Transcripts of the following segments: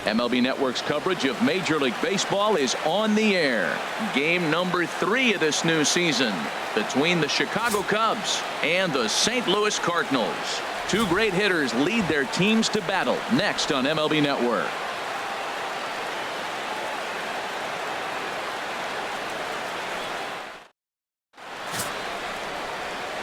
MLB Network's coverage of Major League Baseball is on the air. Game number 3 of this new season between the Chicago Cubs and the St. Louis Cardinals. Two great hitters lead their teams to battle next on MLB Network.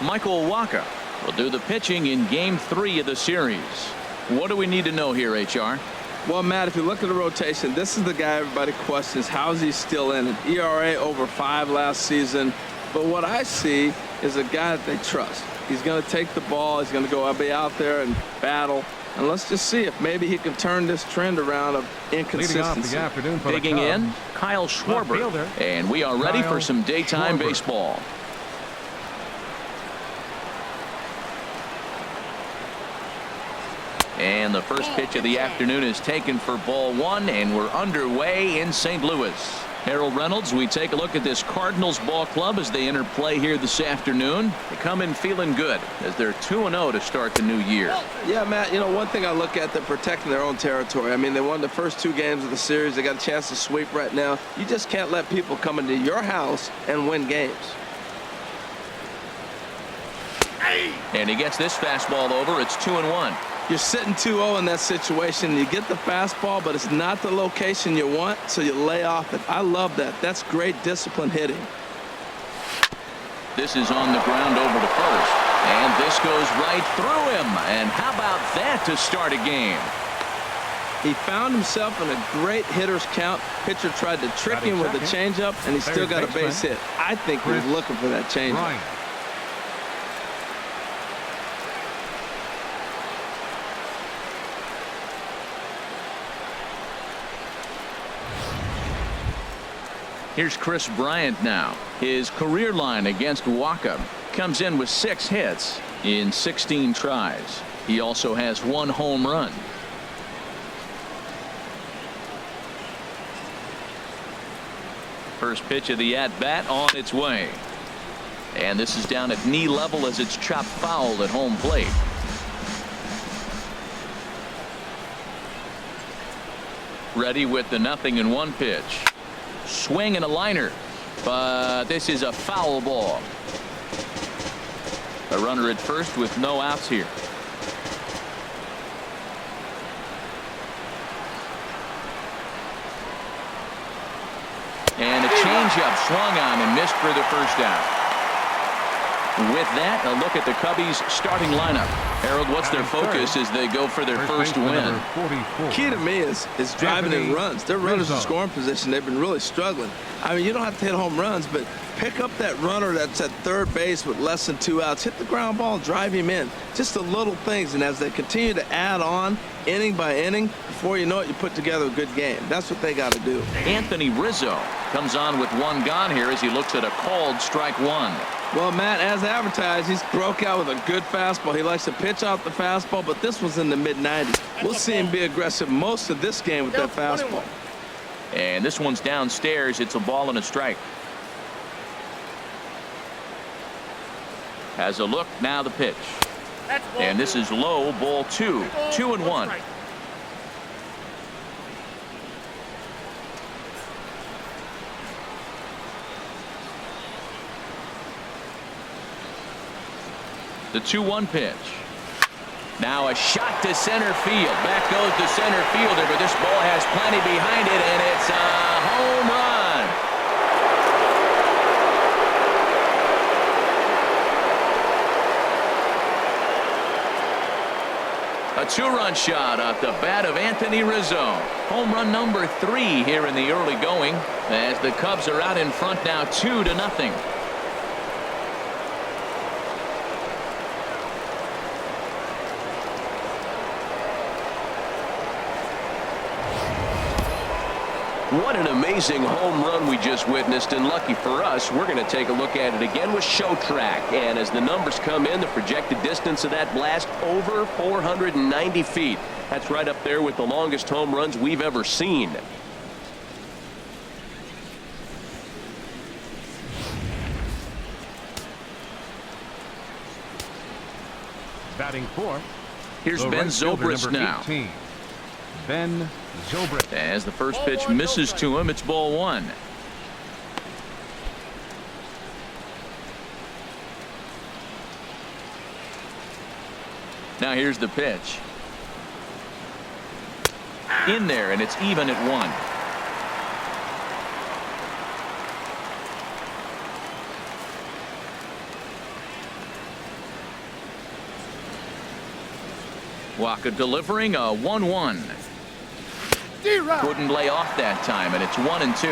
Michael Wacha will do the pitching in Game 3 of the series. What do we need to know here, HR? Well, Matt, if you look at the rotation, this is the guy everybody questions. How is he still in it? ERA over 5 last season. But what I see is a guy that they trust. He's going to take the ball. He's going to go be out there and battle. And let's just see if maybe he can turn this trend around of inconsistency. Digging in, Kyle Schwarber. And we are ready for some daytime baseball. And the first pitch of the afternoon is taken for ball 1, and we're underway in St. Louis. Harold Reynolds, we take a look at this Cardinals ball club as they enter play here this afternoon. They come in feeling good as they're 2-0 to start the new year. Yeah, Matt, you know, one thing I look at, they're protecting their own territory. I mean, they won the first 2 games of the series. They got a chance to sweep right now. You just can't let people come into your house and win games. And he gets this fastball over. It's 2-1. You're sitting 2-0 in that situation. You get the fastball, but it's not the location you want, so you lay off it. I love that. That's great discipline hitting. This is on the ground over to first, and this goes right through him. And how about that to start a game? He found himself in a great hitter's count. Pitcher tried to trick him with a changeup, and he still got a base hit. I think he was looking for that changeup. Here's Chris Bryant now. His career line against Wacha comes in with 6 hits in 16 tries. He also has 1 home run. First pitch of the at-bat on its way. And this is down at knee level as it's chopped foul at home plate. Ready with the 0-1 pitch. Swing and a liner, but this is a foul ball. A runner at first with no outs here. And a changeup swung on and missed for the first out. With that, a look at the Cubbies starting lineup. Harold, what's their focus as they go for their first win? Key to me is driving in runs. Their runners in scoring position, they've been really struggling. I mean, you don't have to hit home runs, but pick up that runner that's at third base with less than 2 outs. Hit the ground ball, drive him in. Just the little things, and as they continue to add on inning by inning, before you know it, you put together a good game. That's what they got to do. Anthony Rizzo comes on with 1 gone here as he looks at a called strike 1. Well, Matt, as advertised, he's broke out with a good fastball. He likes to pitch out the fastball, but this was in the mid-90s. We'll see him be aggressive most of this game with that fastball. And this one's downstairs. It's a ball and a strike. Has a look, now the pitch. And this is low, ball 2. 2-1. The 2-1 pitch. Now a shot to center field. Back goes the center fielder, but this ball has plenty behind it, and it's a home run. A 2-run shot off the bat of Anthony Rizzo. Home run number 3 here in the early going as the Cubs are out in front now 2-0. What an amazing home run we just witnessed, and lucky for us, we're going to take a look at it again with Show Track. And as the numbers come in, the projected distance of that blast over 490 feet. That's right up there with the longest home runs we've ever seen. Batting fourth. Here's Ben Zobrist now. As the first pitch misses to him, it's ball one. Now here's the pitch. In there, and it's even at one. Waka delivering a 1-1. Couldn't lay off that time, and it's 1-2.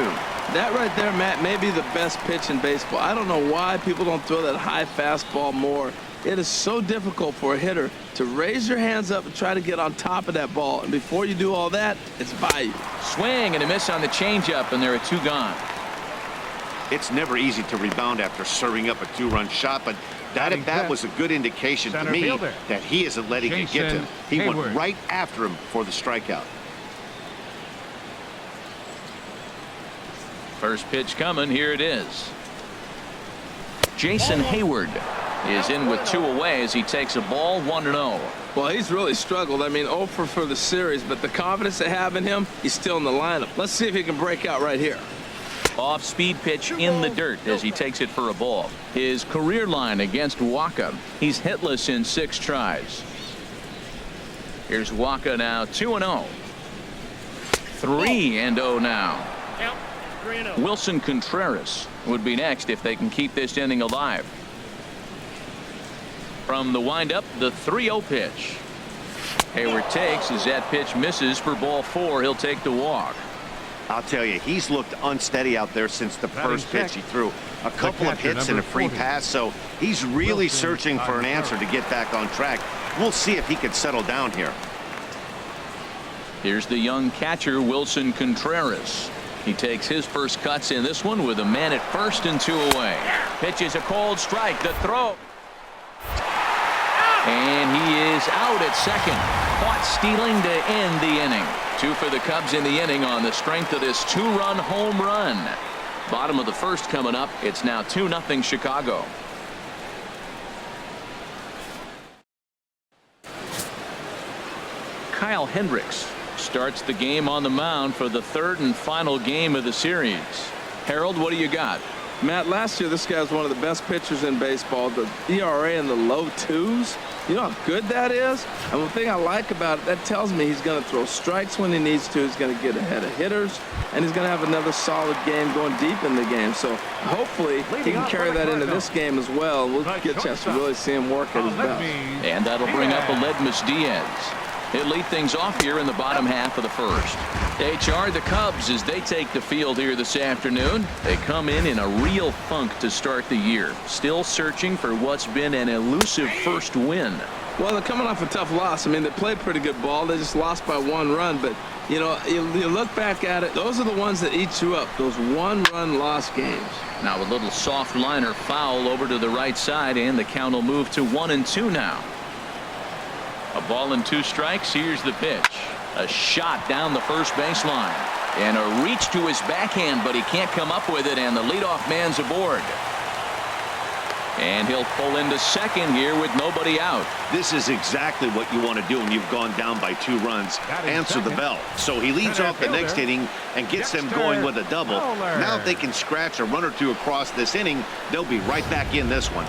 That right there, Matt, may be the best pitch in baseball. I don't know why people don't throw that high fastball more. It is so difficult for a hitter to raise your hands up and try to get on top of that ball. And before you do all that, it's by you. Swing and a miss on the changeup, and there are two gone. It's never easy to rebound after serving up a two-run shot, but that at bat was a good indication to me that he isn't letting it get to him. He went right after him for the strikeout. First pitch coming. Here it is. Jason Hayward is in with two away as he takes a ball 1-0. Well, he's really struggled. I mean, 0 for the series, but the confidence they have in him, he's still in the lineup. Let's see if he can break out right here. Off-speed pitch in the dirt as he takes it for a ball. His career line against Waka. He's hitless in 6 tries. Here's Waka now 2-0. 3-0 now. Wilson Contreras would be next if they can keep this inning alive. From the windup, the 3-0 pitch. Hayward takes as that pitch misses for ball 4. He'll take the walk. I'll tell you, he's looked unsteady out there since the first pitch he threw. A couple of hits and a free pass, so he's really searching for an answer to get back on track. We'll see if he can settle down here. Here's the young catcher, Wilson Contreras. He takes his first cuts in this one with a man at first and 2 away. Pitches a cold strike. The throw. And he is out at second. Caught stealing to end the inning. 2 for the Cubs in the inning on the strength of this 2-run home run. Bottom of the first coming up. It's now 2-0 Chicago. Kyle Hendricks starts the game on the mound for the 3rd and final game of the series. Harold, what do you got? Matt, last year this guy was one of the best pitchers in baseball. The ERA in the low 2s. You know how good that is? And one thing I like about it, that tells me he's going to throw strikes when he needs to. He's going to get ahead of hitters, and he's going to have another solid game going deep in the game. So hopefully he can carry that into this game as well. We'll get a chance to really see him work at his best. And that'll bring up Aledmus Diaz. He'll lead things off here in the bottom half of the first. HR, the Cubs, as they take the field here this afternoon, they come in a real funk to start the year. Still searching for what's been an elusive first win. Well, they're coming off a tough loss. I mean, they played pretty good ball. They just lost by 1 run. But, you know, you look back at it, those are the ones that eat you up, those 1-run loss games. Now a little soft liner foul over to the right side, and the count will move to 1-2 now. A ball and 2 strikes. Here's the pitch. A shot down the first baseline. And a reach to his backhand, but he can't come up with it, and the leadoff man's aboard. And he'll pull into second here with nobody out. This is exactly what you want to do when you've gone down by 2 runs. Answer the bell. So he leads off the next inning and gets them going with a double. Now if they can scratch a run or 2 across this inning, they'll be right back in this one.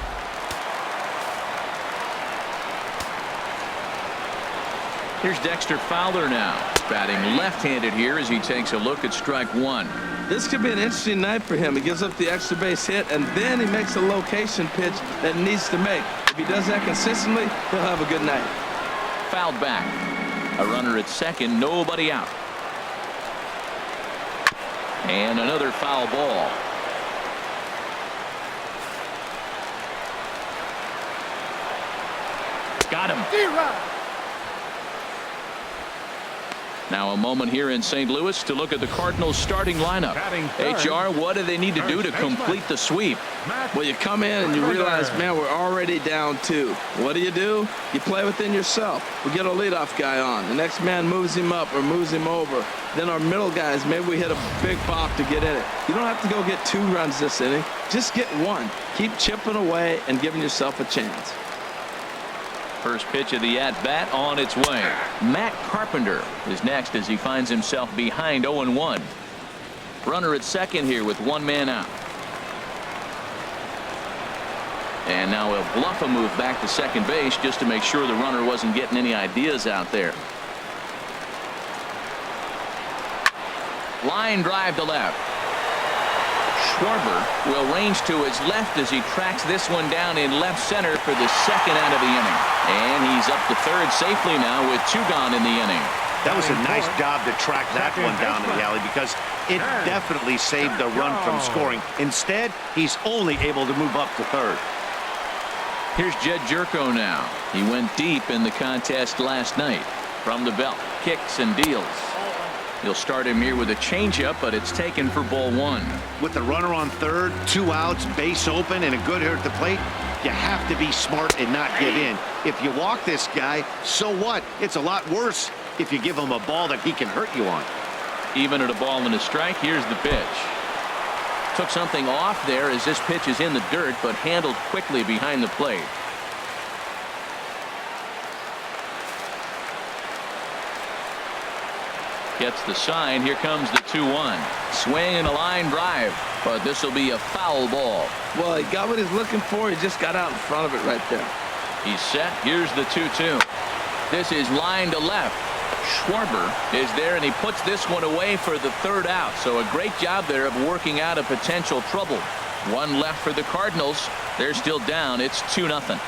Here's Dexter Fowler now, batting left-handed here as he takes a look at strike 1. This could be an interesting night for him. He gives up the extra base hit, and then he makes a location pitch that he needs to make. If he does that consistently, he'll have a good night. Fouled back. A runner at second, nobody out. And another foul ball. Got him. Now a moment here in St. Louis to look at the Cardinals starting lineup. HR, what do they need to do to complete the sweep? Well, you come in and you realize, man, we're already down 2. What do? You play within yourself. We get a leadoff guy on. The next man moves him up or moves him over. Then our middle guys, maybe we hit a big pop to get in it. You don't have to go get 2 runs this inning. Just get 1. Keep chipping away and giving yourself a chance. First pitch of the at-bat on its way. Matt Carpenter is next as he finds himself behind 0-1. Runner at second here with one man out. And now he'll bluff a move back to second base just to make sure the runner wasn't getting any ideas out there. Line drive to left. Schwarber will range to his left as he tracks this one down in left center for the second out of the inning. And he's up to third safely now with two gone in the inning. That was a nice job to track that one down in the alley because it definitely saved the run from scoring. Instead, he's only able to move up to third. Here's Jed Jerko now. He went deep in the contest last night. From the belt, kicks and deals. He'll start him here with a changeup, but it's taken for ball one. With the runner on third, 2 outs, base open, and a good hitter at the plate, you have to be smart and not give in. If you walk this guy, so what? It's a lot worse if you give him a ball that he can hurt you on. Even at a ball and a strike, here's the pitch. Took something off there as this pitch is in the dirt, but handled quickly behind the plate. Gets the sign. Here comes the 2-1. Swing and a line drive, but this will be a foul ball. Well, he got what he's looking for. He just got out in front of it right there. He's set. Here's the 2-2. This is line to left. Schwarber is there, and he puts this one away for the third out. So a great job there of working out a potential trouble. One left for the Cardinals. They're still down. It's 2-0.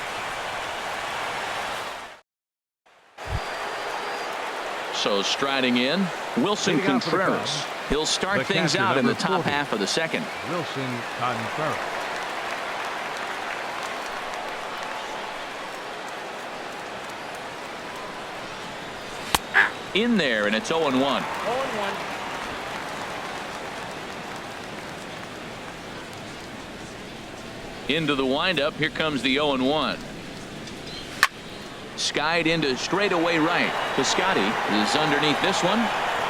So striding in, Wilson Contreras. He'll start things out in the top half of the second. Wilson Contreras. In there, and it's 0-1. 0-1. Into the windup. Here comes the 0-1. Skied into straightaway right. Piscotty is underneath this one,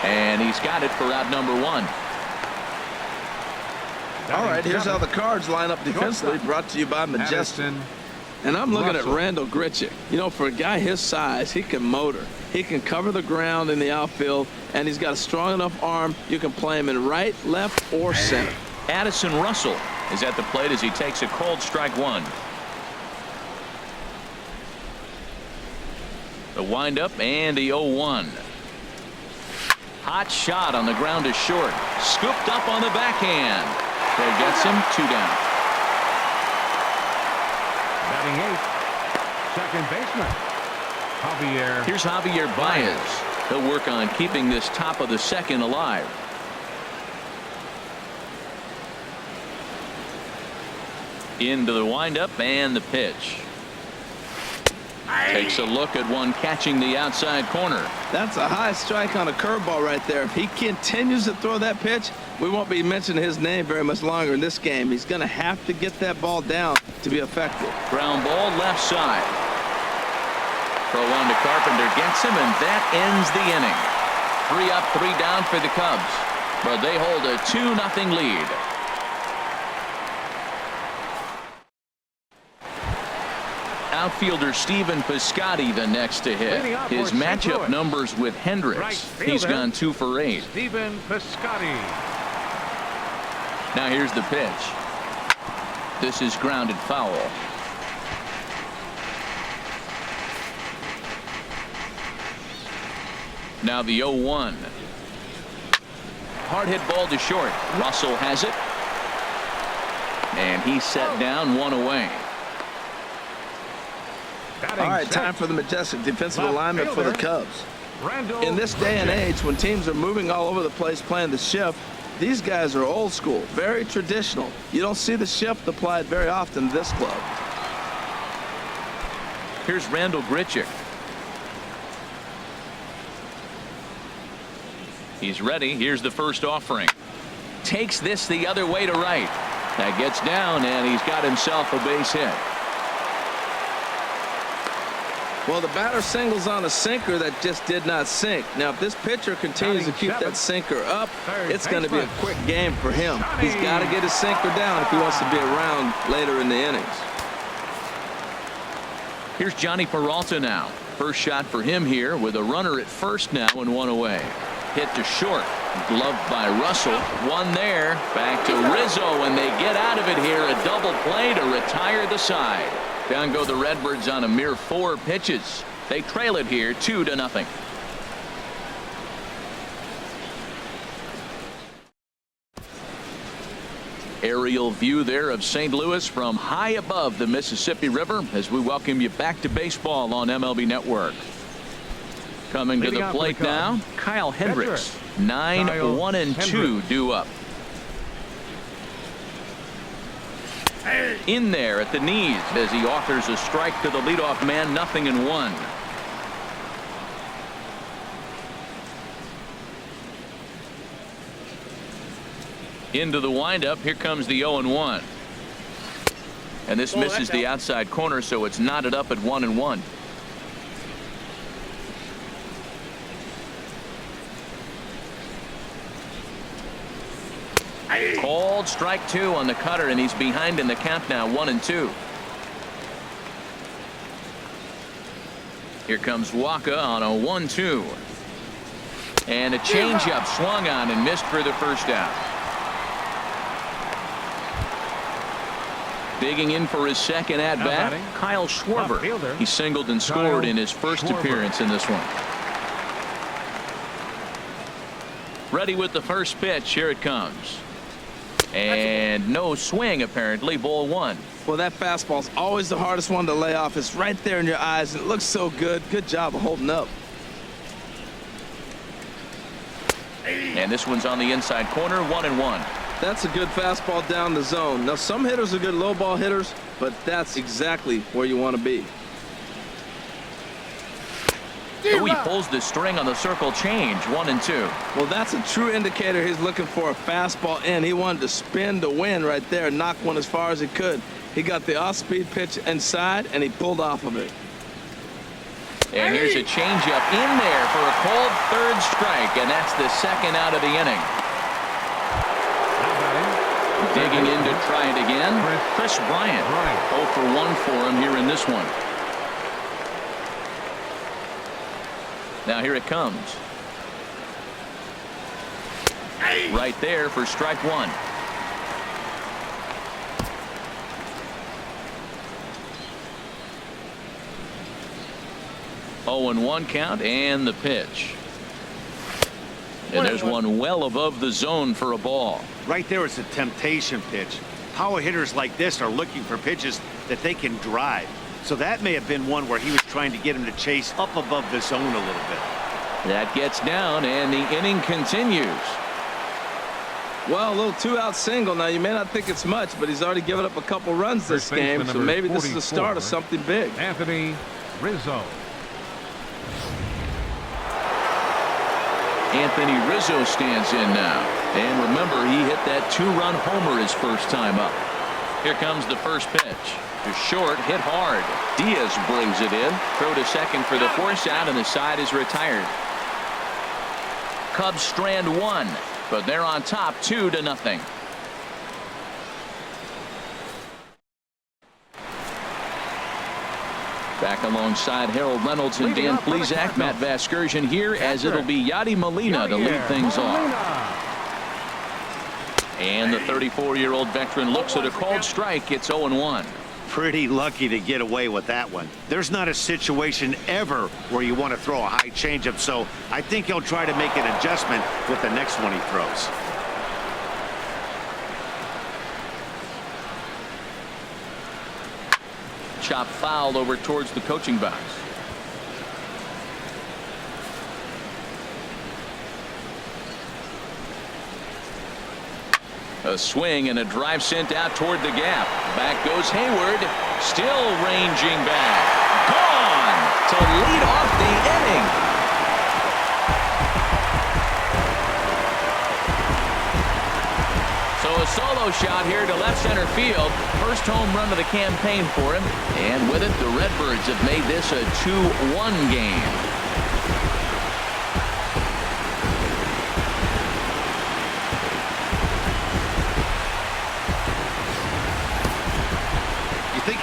and he's got it for out number one. All right, here's how the Cards line up defensively, brought to you by Majestic. And I'm looking at Randall Grichuk. You know, for a guy his size, he can motor. He can cover the ground in the outfield, and he's got a strong enough arm. You can play him in right, left, or center. Addison Russell is at the plate as he takes a cold strike one. The windup and the 0-1. Hot shot on the ground to short. Scooped up on the backhand. That gets him 2 down. Batting eighth, second baseman Javier. Here's Javier Baez. He'll work on keeping this top of the second alive. Into the windup and the pitch. Takes a look at one catching the outside corner. That's a high strike on a curveball right there. If he continues to throw that pitch, we won't be mentioning his name very much longer in this game. He's going to have to get that ball down to be effective. Ground ball left side. Throw one to Carpenter gets him, and that ends the inning. 3 up, 3 down for the Cubs, but they hold a 2-0 lead. Outfielder Stephen Piscotty the next to hit. His matchup numbers with Hendricks. He's gone 2 for 8. Stephen Piscotty. Now here's the pitch. This is grounded foul. Now the 0-1. Hard hit ball to short. Russell has it. And he's set down, 1 away. All right, time for the Majestic defensive alignment for the Cubs. In this day and age, when teams are moving all over the place playing the shift, these guys are old school, very traditional. You don't see the shift applied very often to this club. Here's Randall Grichuk. He's ready. Here's the first offering. Takes this the other way to right. That gets down, and he's got himself a base hit. Well, the batter singles on a sinker that just did not sink. Now, if this pitcher continues to keep that sinker up, it's going to be a quick game for him. He's got to get his sinker down if he wants to be around later in the innings. Here's Johnny Peralta now. First shot for him here with a runner at first now and one away. Hit to short. Gloved by Russell. One there. Back to Rizzo, and they get out of it here. A double play to retire the side. Down go the Redbirds on a mere 4 pitches. They trail it here 2-0. Aerial view there of St. Louis from high above the Mississippi River as we welcome you back to baseball on MLB Network. Coming to the plate now, Kyle Hendricks. 9-1-2 due up. In there at the knees as he offers a strike to the leadoff man. 0-1. Into the windup. Here comes the 0-1. And this misses the outside corner, so it's knotted up at 1-1. Called strike 2 on the cutter, and he's behind in the count now. 1-2. Here comes Waka on a 1-2. And a changeup swung on and missed for the first out. Digging in for his second at bat, Kyle Schwarber. He singled and scored in his first appearance in this one. Ready with the first pitch. Here it comes. And no swing, apparently. Ball 1. Well, that fastball's always the hardest one to lay off. It's right there in your eyes, and it looks so good. Good job of holding up. And this one's on the inside corner. 1-1. That's a good fastball down the zone. Now, some hitters are good low ball hitters, but that's exactly where you want to be. Oh, he pulls the string on the circle change. 1-2. Well, that's a true indicator he's looking for a fastball in. He wanted to spin to win right there, knock one as far as he could. He got the off-speed pitch inside, and he pulled off of it. And here's a changeup in there for a called third strike, and that's the second out of the inning. Digging in to try it again, Chris Bryant. 0 for 1 for him here in this one. Now here it comes. Right there for strike 1. Oh, and 1 count, and the pitch. And there's one well above the zone for a ball. Right there is a temptation pitch. Power hitters like this are looking for pitches that they can drive. So that may have been one where he was trying to get him to chase up above the zone a little bit. That gets down, and the inning continues. Well, a little 2-out single. Now, you may not think it's much, but he's already given up a couple runs this game, so maybe this is the start of something big. Anthony Rizzo. Anthony Rizzo stands in now. And remember, he hit that 2-run homer his first time up. Here comes the first pitch. To short, hit hard. Diaz brings it in. Throw to second for the force out, and the side is retired. Cubs strand 1, but they're on top 2-0. Back alongside Harold Reynolds and Dan Plesac, Matt Vasgersian here, as it'll be Yadi Molina to lead things off. And the 34-year-old veteran looks at a called strike. It's 0-1. Pretty lucky to get away with that one. There's not a situation ever where you want to throw a high changeup, so I think he'll try to make an adjustment with the next one he throws. Chop foul over towards the coaching box. A swing and a drive sent out toward the gap. Back goes Hayward. Still ranging back. Gone to lead off the inning. So a solo shot here to left center field. First home run of the campaign for him. And with it, the Redbirds have made this a 2-1 game.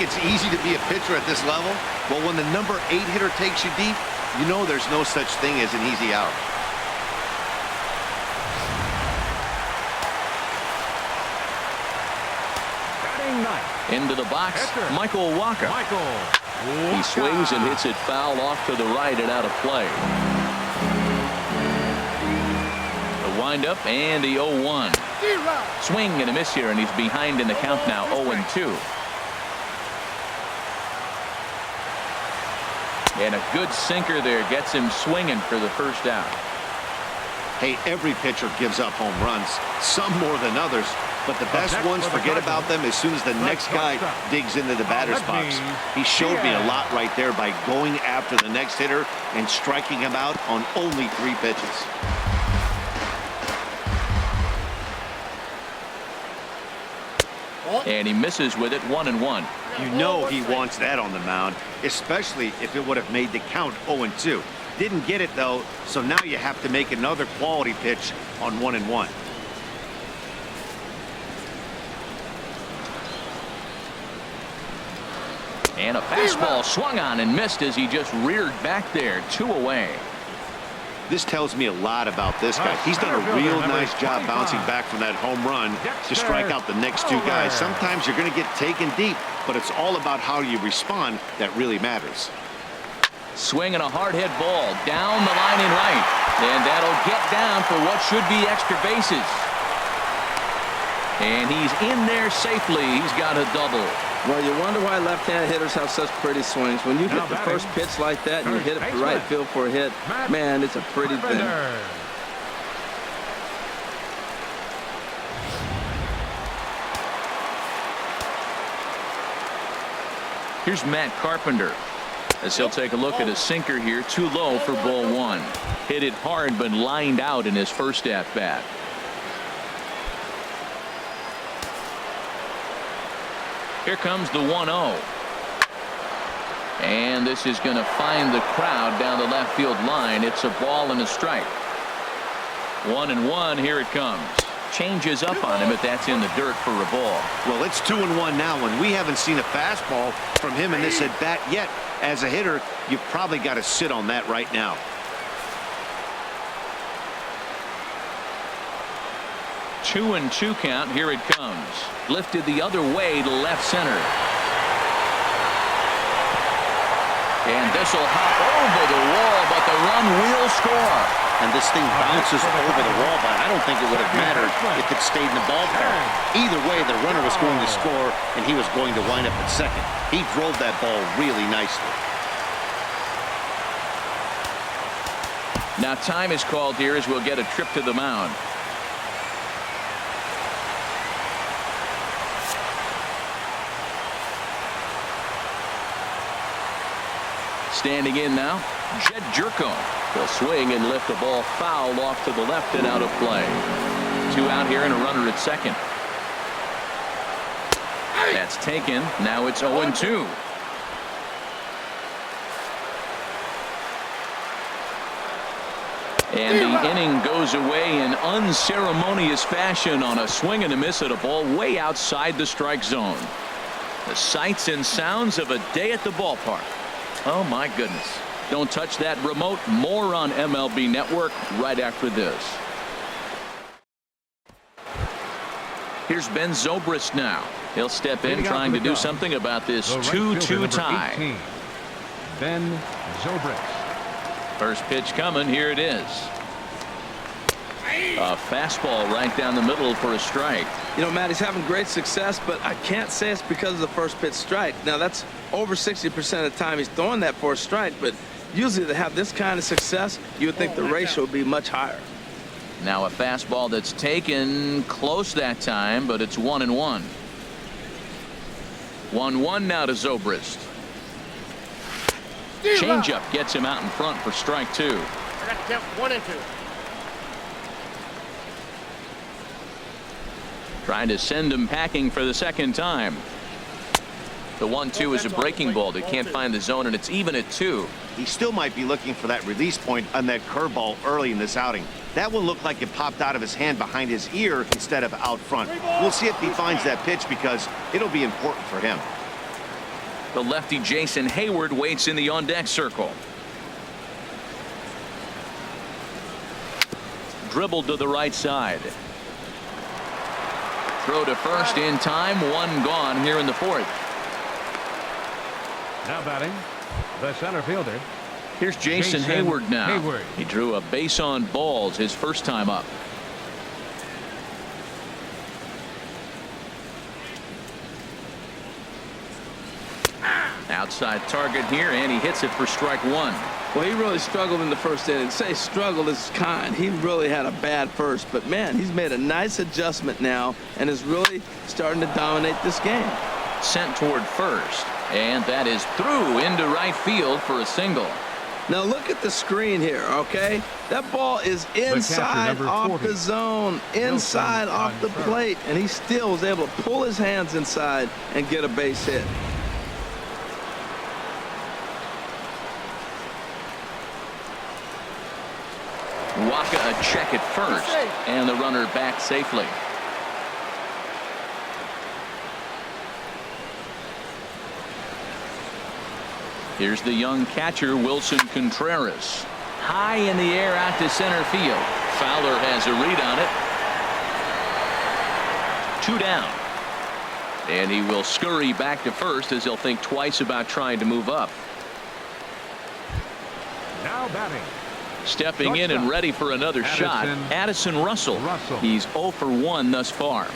It's easy to be a pitcher at this level? Well, when the number 8 hitter takes you deep, you know there's no such thing as an easy out. Into the box, Michael Walker. He swings and hits it foul off to the right and out of play. The windup and the 0-1. Swing and a miss here, and he's behind in the count now, 0-2. And a good sinker there gets him swinging for the first out. Hey, every pitcher gives up home runs, some more than others. But the best ones, forget about them as soon as the next guy digs into the batter's box. He showed me a lot right there by going after the next hitter and striking him out on only 3 pitches. And he misses with it, 1-1. You know he wants that on the mound, especially if it would have made the count 0-2. Didn't get it, though, so now you have to make another quality pitch on 1-1. And a fastball swung on and missed as he just reared back there, 2 away. This tells me a lot about this guy. He's done a real nice job bouncing back from that home run to strike out the next 2 guys. Sometimes you're going to get taken deep, but it's all about how you respond that really matters. Swing and a hard hit ball down the line in right. And that'll get down for what should be extra bases. And he's in there safely. He's got a double. Well, you wonder why left-hand hitters have such pretty swings. When you hit the first pitch like that and you hit it for right field for a hit, man, it's a pretty thing. Here's Matt Carpenter as he'll take a look at a sinker here, too low for ball 1. Hit it hard but lined out in his first at-bat. Here comes the 1-0. And this is going to find the crowd down the left field line. It's a ball and a strike. 1-1. Here it comes. Changes up on him, but that's in the dirt for a ball. Well, it's 2-1 now, and we haven't seen a fastball from him in this at bat yet. As a hitter, you've probably got to sit on that right now. Two and 2 count. Here it comes. Lifted the other way to left center. And this will hop over the wall, but the run will score. And this thing bounces over the wall, but I don't think it would have mattered if it stayed in the ballpark. Either way, the runner was going to score, and he was going to wind up at second. He drove that ball really nicely. Now time is called here as we'll get a trip to the mound. Standing in now, Jed Jerko. He'll swing and lift the ball foul off to the left and out of play. 2 out here and a runner at second. That's taken. Now it's 0-2. And the inning goes away in unceremonious fashion on a swing and a miss at a ball way outside the strike zone. The sights and sounds of a day at the ballpark. Oh, my goodness. Don't touch that remote. More on MLB Network right after this. Here's Ben Zobrist now. He'll step in trying to do something about this 2-2 tie. 18, Ben Zobrist. First pitch coming. Here it is. A fastball right down the middle for a strike. You know, Matt, he's having great success, but I can't say it's because of the first pitch strike. Now, that's over 60% of the time he's throwing that for a strike, but usually to have this kind of success, you would think the ratio would be much higher. Now a fastball that's taken close that time, but it's 1-1. 1-1 now to Zobrist. Changeup gets him out in front for strike 2. I got to count 1 and 2. Trying to send him packing for the second time. The 1-2 is a breaking ball. They can't find the zone, and it's even at 2. He still might be looking for that release point on that curveball early in this outing. That one looked like it popped out of his hand behind his ear instead of out front. We'll see if he finds that pitch because it'll be important for him. The lefty Jason Hayward waits in the on-deck circle. Dribbled to the right side. Throw to first in time. One gone here in the fourth. Now batting, the center fielder. Here's Jason Hayward now. He drew a base on balls his first time up. Outside target here, and he hits it for strike one. Well, he really struggled in the first inning. Say struggled is kind. He really had a bad first, but man, he's made a nice adjustment now and is really starting to dominate this game. Sent toward first, and that is through into right field for a single. Now look at the screen here, okay? That ball is inside off the zone, inside off the plate, and he still was able to pull his hands inside and get a base hit. Waka a check at first, and the runner back safely. Here's the young catcher, Wilson Contreras. High in the air out to center field. Fowler has a read on it. 2 down. And he will scurry back to first as he'll think twice about trying to move up. Now batting. Stepping in and ready for another shot, Addison Russell. He's 0 for 1 thus far.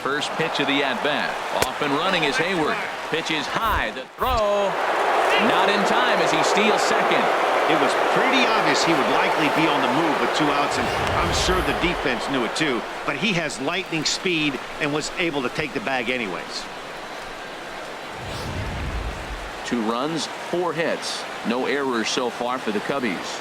First pitch of the at-bat. Off and running is Hayward. Pitch is high. The throw. Not in time as he steals second. It was pretty obvious he would likely be on the move with 2 outs, and I'm sure the defense knew it too. But he has lightning speed and was able to take the bag anyways. 2 runs, 4 hits. No errors so far for the Cubbies.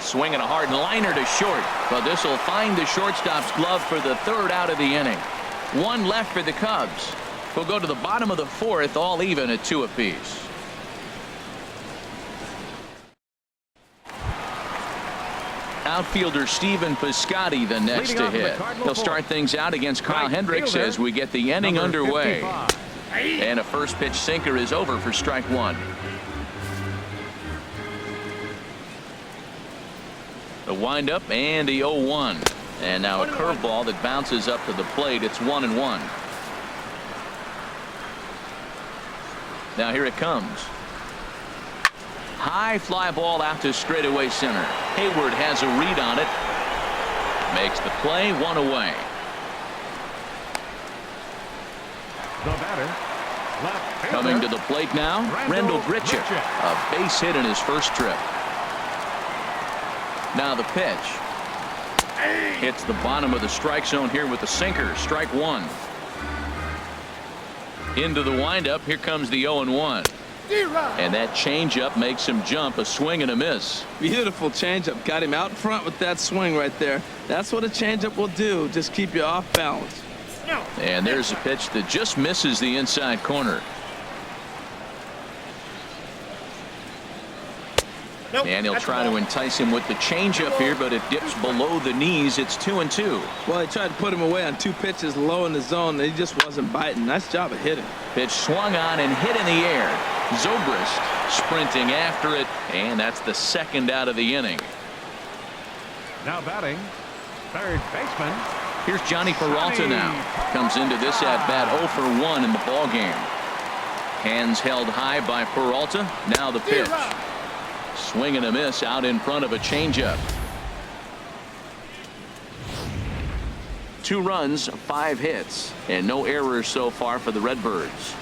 Swinging a hard liner to short, but this will find the shortstop's glove for the 3rd out of the inning. 1 left for the Cubs. We'll go to the bottom of the 4th, all even at 2 apiece. Outfielder Stephen Piscotty the next to hit. He'll start things out against Kyle Hendricks as we get the inning underway. And a first pitch sinker is over for strike 1. The windup and the 0-1. And now a curveball that bounces up to the plate. It's 1-1. Now here it comes. High fly ball out to straightaway center. Hayward has a read on it. Makes the play, 1 away. The batter, left fielder. Coming to the plate now, Rendell Grichuk. A base hit in his first trip. Now the pitch. Hits the bottom of the strike zone here with the sinker. Strike 1. Into the windup. Here comes the 0-1. And that changeup makes him jump. A swing and a miss. Beautiful changeup. Got him out front with that swing right there. That's what a changeup will do. Just keep you off balance. And there's a pitch that just misses the inside corner. And he'll try to entice him with the changeup here, but it dips below the knees. It's 2-2. Well, he tried to put him away on 2 pitches low in the zone, and he just wasn't biting. Nice job of hitting. Pitch swung on and hit in the air. Zobrist sprinting after it, and that's the 2nd out of the inning. Now batting, third baseman. Here's Johnny Peralta now. Comes into this at-bat 0 for 1 in the ballgame. Hands held high by Peralta. Now the pitch. Swing and a miss out in front of a changeup. 2 runs, 5 hits, and no errors so far for the Redbirds.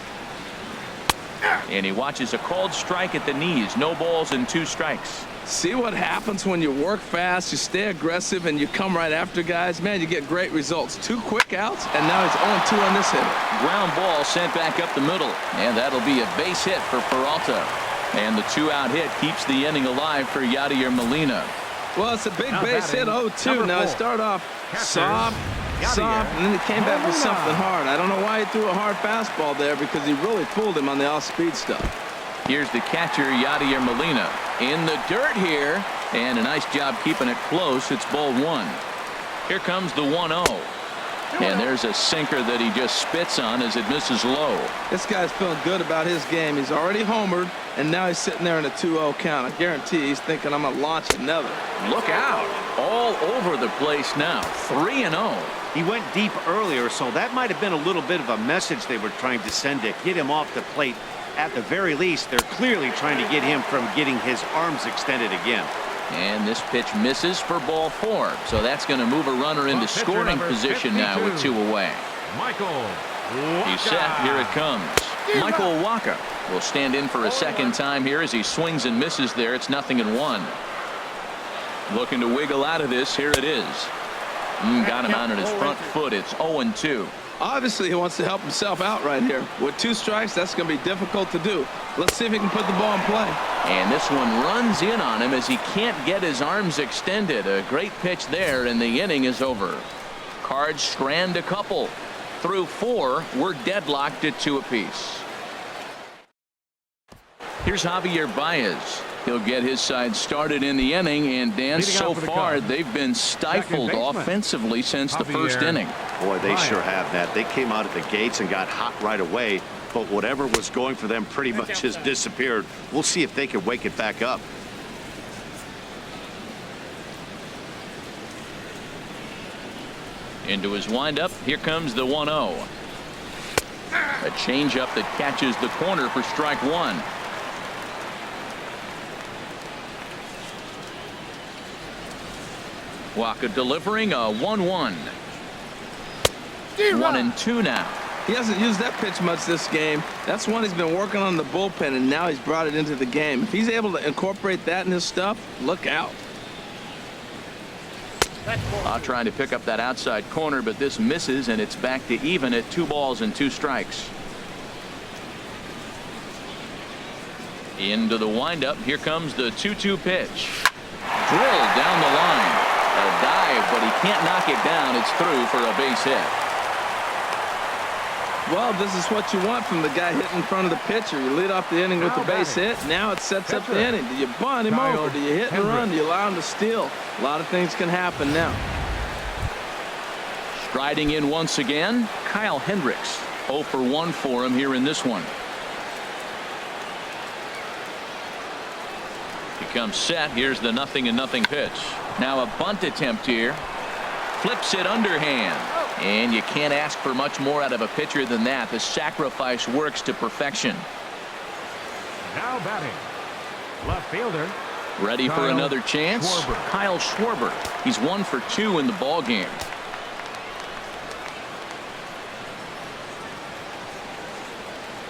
And he watches a called strike at the knees. No balls and 2 strikes. See what happens when you work fast, you stay aggressive, and you come right after guys? Man, you get great results. 2 quick outs, and now he's 0-2 on this hitter. Ground ball sent back up the middle, and that'll be a base hit for Peralta. And the 2-out hit keeps the inning alive for Yadier Molina. Well, it's a big base hit, 0-2. Now, it started off soft, and then he came back with something hard. I don't know why he threw a hard fastball there, because he really fooled him on the off-speed stuff. Here's the catcher, Yadier Molina. In the dirt here, And a nice job keeping it close. It's ball one. Here comes the 1-0. And there's a sinker that he just spits on as it misses low. This guy's feeling good about his game. He's already homered, and now he's sitting there in a 2-0 count. I guarantee he's thinking, I'm going to launch another. Look out. All over the place now. 3-0. He went deep earlier, so that might have been a little bit of a message they were trying to send to get him off the plate. At the very least, they're clearly trying to get him from getting his arms extended again. And this pitch misses for ball four. So that's going to move a runner into scoring position now with 2 away. Michael Wacha. He's set. Here it comes. Michael Wacha will stand in for a second time here as he swings and misses there. It's 0-1. Looking to wiggle out of this. Here it is. Got him out on his front foot. It's 0-2. Obviously, he wants to help himself out right here. With 2 strikes, that's going to be difficult to do. Let's see if he can put the ball in play. And this one runs in on him as he can't get his arms extended. A great pitch there, and the inning is over. Cards strand a couple. Through 4, we're deadlocked at 2 apiece. Here's Javier Baez. He'll get his side started in the inning, and Dan, so far they've been stifled offensively since the first inning. Boy, they sure have, Matt. They came out of the gates and got hot right away, but whatever was going for them pretty much has disappeared. We'll see if they can wake it back up. Into his windup. Here comes the 1-0. A changeup that catches the corner for strike 1. Wacha delivering a 1-1. 1-2 now. He hasn't used that pitch much this game. That's one he's been working on the bullpen, and now he's brought it into the game. If he's able to incorporate that in his stuff, look out. Trying to pick up that outside corner, but this misses, and it's back to even at 2 balls and 2 strikes. Into the windup. Here comes the 2-2 pitch. Drilled down the line. A dive, but he can't knock it down. It's through for a base hit. Well, this is what you want from the guy hitting in front of the pitcher. You lead off the inning with the base hit. Now it sets up the inning. Do you bunt him over? Do you hit and run? Do you allow him to steal? A lot of things can happen now. Striding in once again, Kyle Hendricks. 0 for 1 for him here in this one. He comes set. Here's the 0-0 pitch. Now a bunt attempt here. Flips it underhand. And you can't ask for much more out of a pitcher than that. The sacrifice works to perfection. Now batting, left fielder. Ready for another chance? Schwarber. Kyle Schwarber. He's 1 for 2 in the ball game.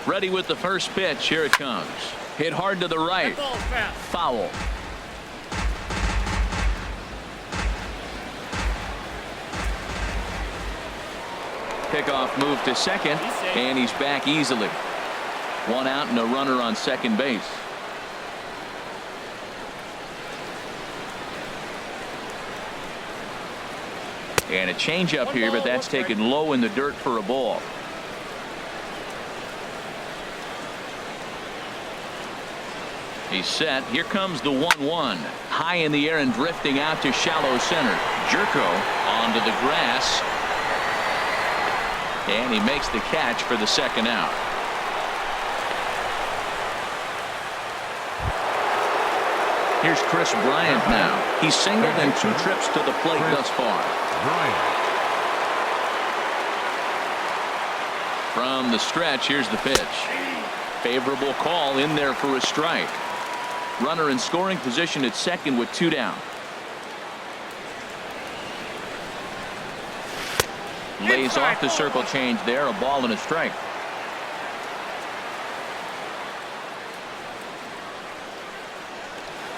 Ready with the first pitch. Here it comes. Hit hard to the right. Foul. Pickoff move to second, and he's back easily. 1 out and a runner on second base. And a changeup here, but that's taken low in the dirt for a ball. He's set. Here comes the 1-1. High in the air and drifting out to shallow center. Jerko onto the grass. And he makes the catch for the second out. Here's Chris Bryant now. He's singled in 2 trips to the plate thus far. From the stretch, here's the pitch. Favorable call in there for a strike. Runner in scoring position at second with 2 down. Lays off the circle change there. A ball and a strike.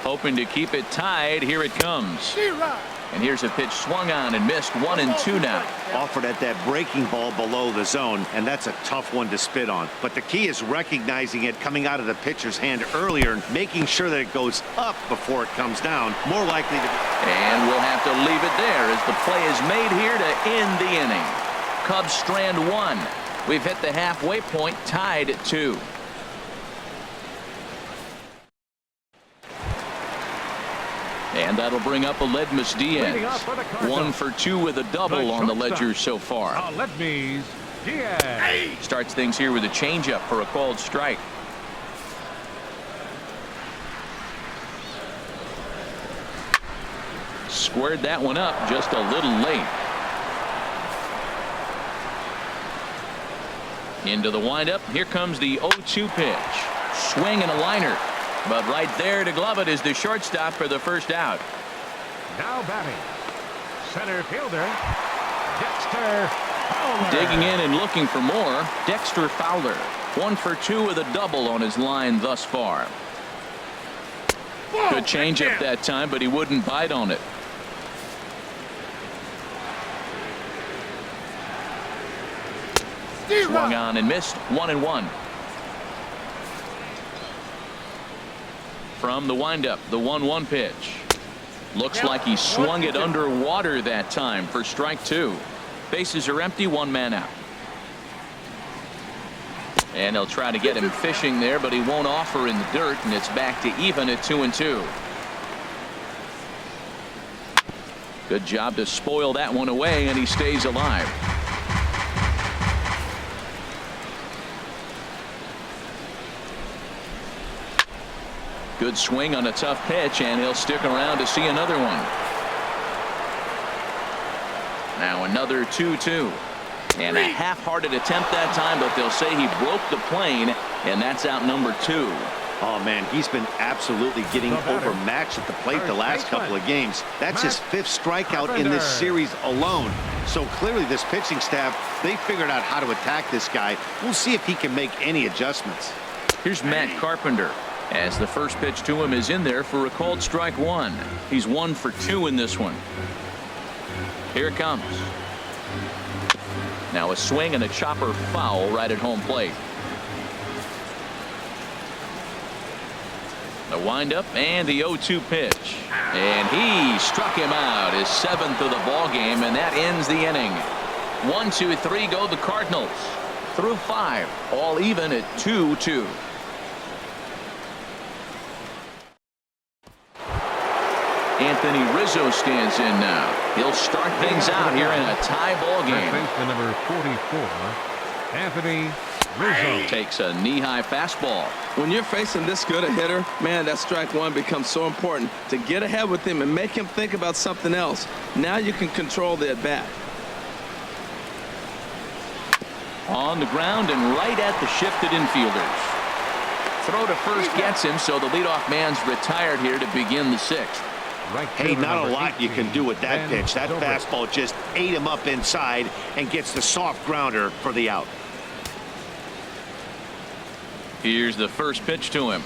Hoping to keep it tied. Here it comes. And here's a pitch swung on and missed. 1-2 now. Offered at that breaking ball below the zone, and that's a tough one to spit on. But the key is recognizing it coming out of the pitcher's hand earlier and making sure that it goes up before it comes down. More likely to. And we'll have to leave it there as the play is made here to end the inning. Cubs strand 1. We've hit the halfway point, tied at 2. And that'll bring up Aledmus Leading Diaz. off for the Cardinals. 1 for 2 with a double on the ledger so far. Aledmus Diaz. Starts things here with a changeup for a called strike. Squared that one up just a little late. Into the windup. Here comes the 0-2 pitch. Swing and a liner. But right there to glove it is the shortstop for the first out. Now batting, center fielder, Dexter Fowler. Digging in and looking for more, Dexter Fowler. 1 for 2 with a double on his line thus far. Good changeup that time, but he wouldn't bite on it. Swung on and missed. 1-1. From the windup, the 1-1 pitch. Looks like he swung it underwater that time for strike 2. Bases are empty, 1 man out. And they'll try to get him fishing there, but he won't offer in the dirt, and it's back to even at 2-2. Good job to spoil that one away, and he stays alive. Good swing on a tough pitch, and he'll stick around to see another one. Now another 2-2. And a half-hearted attempt that time, but they'll say he broke the plane, and that's out number 2. Oh, man, he's been absolutely getting overmatched at the plate the last couple of games. That's his 5th strikeout in this series alone. So clearly this pitching staff, they figured out how to attack this guy. We'll see if he can make any adjustments. Here's Matt Carpenter, as the first pitch to him is in there for a called strike 1. He's 1 for 2 in this one. Here it comes. Now a swing and a chopper foul right at home plate. The windup and the 0-2 pitch, and he struck him out, his 7th of the ball game, and that ends the inning. 1, 2, 3 go the Cardinals through 5, all even at 2-2. Anthony Rizzo stands in now. He'll start things out here in a tie ball game. Baseman number 44, Anthony Rizzo. Takes a knee-high fastball. When you're facing this good a hitter, man, that strike 1 becomes so important to get ahead with him and make him think about something else. Now you can control the at-bat. On the ground and right at the shifted infielders. Throw to first gets him, so the leadoff man's retired here to begin the 6th. Hey, not a lot you can do with that pitch. That fastball just ate him up inside and gets the soft grounder for the out. Here's the first pitch to him.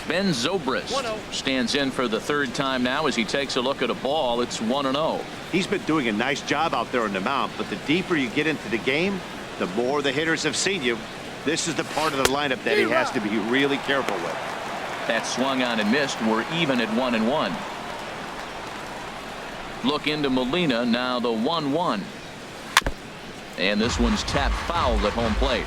Ben Zobrist stands in for the 3rd time now as he takes a look at a ball. It's 1-0. He's been doing a nice job out there on the mound, but the deeper you get into the game, the more the hitters have seen you. This is the part of the lineup that he has to be really careful with. That swung on and missed. We're even at 1-1. Look into Molina, now the 1-1. And this one's tapped foul at home plate.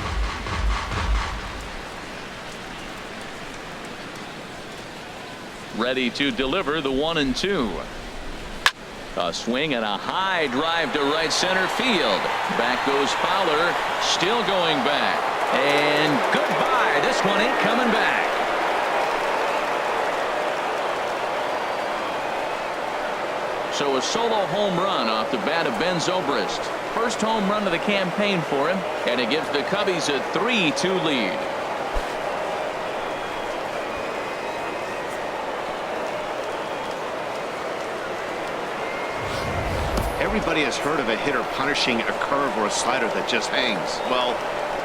Ready to deliver the 1-2. A swing and a high drive to right center field. Back goes Fowler, still going back. And goodbye. This one ain't coming back. So a solo home run off the bat of Ben Zobrist. First home run of the campaign for him, and it gives the Cubbies a 3-2 lead. Everybody has heard of a hitter punishing a curve or a slider that just hangs. Well,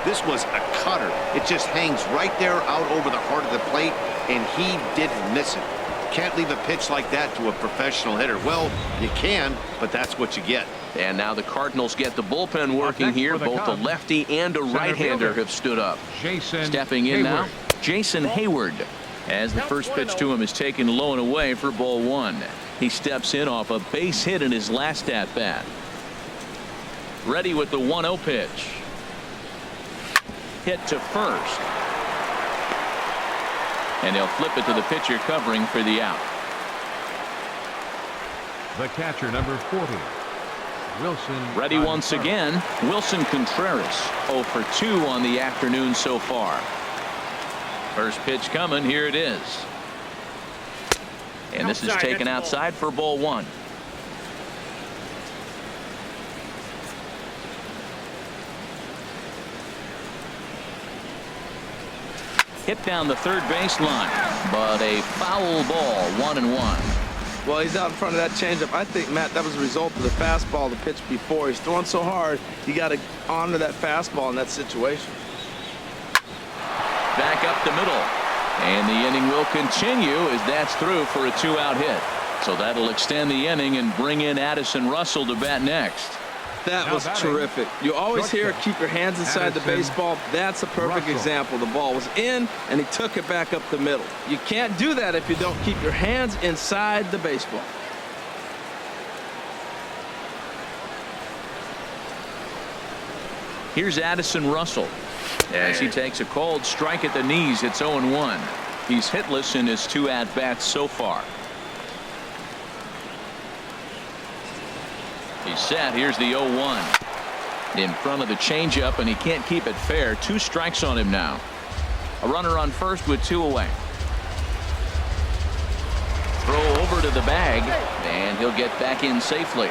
this was a cutter. It just hangs right there out over the heart of the plate, and he didn't miss it. Can't leave a pitch like that to a professional hitter. Well, you can, but that's what you get. And now the Cardinals get the bullpen working here. Both a lefty and a right-hander have stood up. Stepping in now, Jason Hayward, as the first pitch to him is taken low and away for ball 1. He steps in off a base hit in his last at-bat. Ready with the 1-0 pitch. Hit to first. And they'll flip it to the pitcher covering for the out. The catcher, number 40, Wilson. Ready once again, Wilson Contreras, 0 for 2 on the afternoon so far. First pitch coming, here it is. And this is taken outside for ball 1. Hit down the third baseline, but a foul ball, 1-1. Well, he's out in front of that changeup. I think, Matt, that was a result of the fastball, the pitch before. He's throwing so hard, you got to honor that fastball in that situation. Back up the middle. And the inning will continue as that's through for a 2-out hit. So that'll extend the inning and bring in Addison Russell to bat next. That was terrific. You always hear keep your hands inside the baseball. That's a perfect example. The ball was in, and he took it back up the middle. You can't do that if you don't keep your hands inside the baseball. Here's Addison Russell as he takes a cold strike at the knees. It's 0-1. He's hitless in his 2 at-bats so far. He's set. Here's the 0-1 in front of the changeup, and he can't keep it fair. 2 strikes on him now. A runner on first with 2 away. Throw over to the bag, and he'll get back in safely.